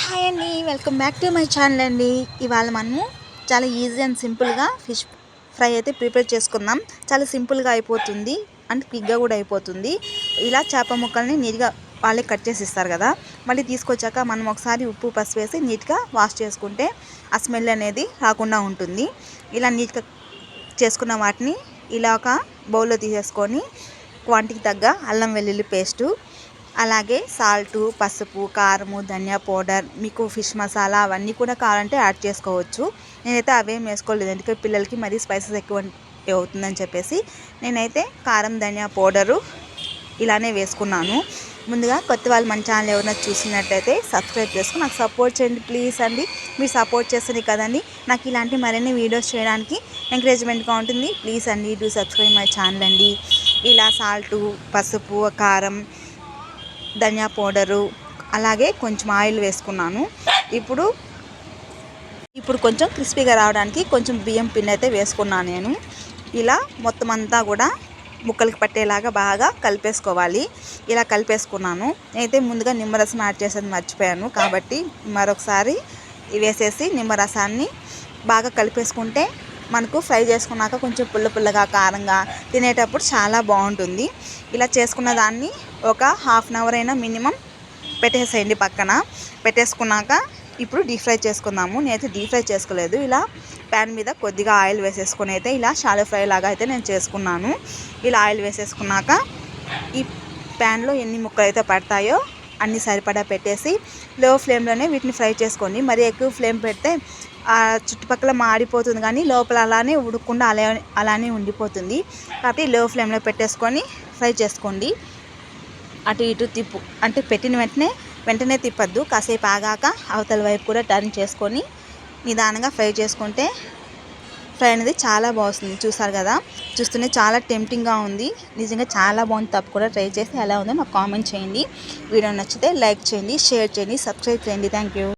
Hi అండి, welcome back to my channel అండి. ఇవాళ మనము చాలా ఈజీ అండ్ సింపుల్గా ఫిష్ ఫ్రై అయితే ప్రిపేర్ చేసుకుందాం. చాలా సింపుల్గా అయిపోతుంది అండ్ క్విక్గా కూడా అయిపోతుంది. ఇలా చేప ముక్కల్ని నీట్గా వాళ్ళే కట్ చేసి ఇస్తారు కదా, మళ్ళీ తీసుకొచ్చాక మనం ఒకసారి ఉప్పు పసుపు వేసి నీట్గా వాష్ చేసుకుంటే ఆ స్మెల్ అనేది రాకుండా ఉంటుంది. ఇలా నీట్గా చేసుకున్న వాటిని ఇలా ఒక బౌల్లో తీసేసుకొని క్వాంటిటీకి తగ్గ అల్లం వెల్లుల్లి పేస్టు, అలాగే సాల్టు, పసుపు, కారము, ధనియా పౌడర్, మీకు ఫిష్ మసాలా అవన్నీ కూడా కావాలంటే యాడ్ చేసుకోవచ్చు. నేనైతే అవేం వేసుకోలేదు, ఎందుకంటే పిల్లలకి మరీ స్పైసెస్ ఎక్కువ అవుతుందని చెప్పేసి నేనైతే కారం, ధనియా పౌడరు ఇలానే వేసుకున్నాను. ముందుగా కొత్త వాళ్ళు మన ఛానల్ ఎవరైనా చూసినట్టయితే సబ్స్క్రైబ్ చేసుకుని నాకు సపోర్ట్ చేయండి ప్లీజ్ అండి. మీరు సపోర్ట్ చేస్తుంది కదండి నాకు ఇలాంటి మరిన్ని వీడియోస్ చేయడానికి ఎంకరేజ్మెంట్గా ఉంటుంది. ప్లీజ్ అండి డూ సబ్స్క్రైబ్ మై ఛానల్ అండి. ఇలా సాల్టు, పసుపు, కారం, ధనియా పౌడరు, అలాగే కొంచెం ఆయిల్ వేసుకున్నాను. ఇప్పుడు కొంచెం క్రిస్పీగా రావడానికి కొంచెం బియ్యం పిండి అయితే వేసుకున్నాను నేను. ఇలా మొత్తం అంతా కూడా ముక్కలకి పట్టేలాగా బాగా కలిపేసుకోవాలి. ఇలా కలిపేసుకున్నాను. నేనైతే ముందుగా నిమ్మరసం యాడ్ చేసేది మర్చిపోయాను, కాబట్టి మరొకసారి వేసేసి నిమ్మరసాన్ని బాగా కలిపేసుకుంటే మనకు ఫ్రై చేసుకున్నాక కొంచెం పుల్ల పుల్లగా కారంగా తినేటప్పుడు చాలా బాగుంటుంది. ఇలా చేసుకున్న దాన్ని ఒక హాఫ్ అన్ అవర్ అయినా మినిమం పెట్టేసేయండి పక్కన. పెట్టేసుకున్నాక ఇప్పుడు డీప్ ఫ్రై చేసుకుందాము. నేనైతే డీప్ ఫ్రై చేసుకోలేదు, ఇలా ప్యాన్ మీద కొద్దిగా ఆయిల్ వేసేసుకొని అయితే ఇలా షాలో ఫ్రై లాగా అయితే నేను చేసుకున్నాను. ఇలా ఆయిల్ వేసేసుకున్నాక ఈ ప్యాన్లో ఎన్ని ముక్కలు అయితే పడతాయో అన్ని సరిపడా పెట్టేసి లో ఫ్లేమ్లోనే వీటిని ఫ్రై చేసుకోండి. మరి ఎక్కువ ఫ్లేమ్ పెడితే చుట్టుపక్కల మాడిపోతుంది, కానీ లోపల అలానే ఉడకకుండా అలానే ఉండిపోతుంది. కాబట్టి లో ఫ్లేమ్లో పెట్టేసుకొని ఫ్రై చేసుకోండి. అటు ఇటు అంటే పెట్టిన వెంటనే తిప్పద్దు, కాసేపు ఆగాక అవతల వైపు కూడా టర్న్ చేసుకొని నిదానంగా ఫ్రై చేసుకుంటే ఫ్రై అనేది చాలా బాగుంది. చూసారు కదా, చూస్తూనే చాలా టెంప్టింగ్గా ఉంది. నిజంగా చాలా బాగుంది. తప్పకుండా ట్రై చేసి ఎలా ఉందో నాకు కామెంట్ చేయండి. వీడియో నచ్చితే లైక్ చేయండి, షేర్ చేయండి, సబ్స్క్రైబ్ చేయండి. Thank you.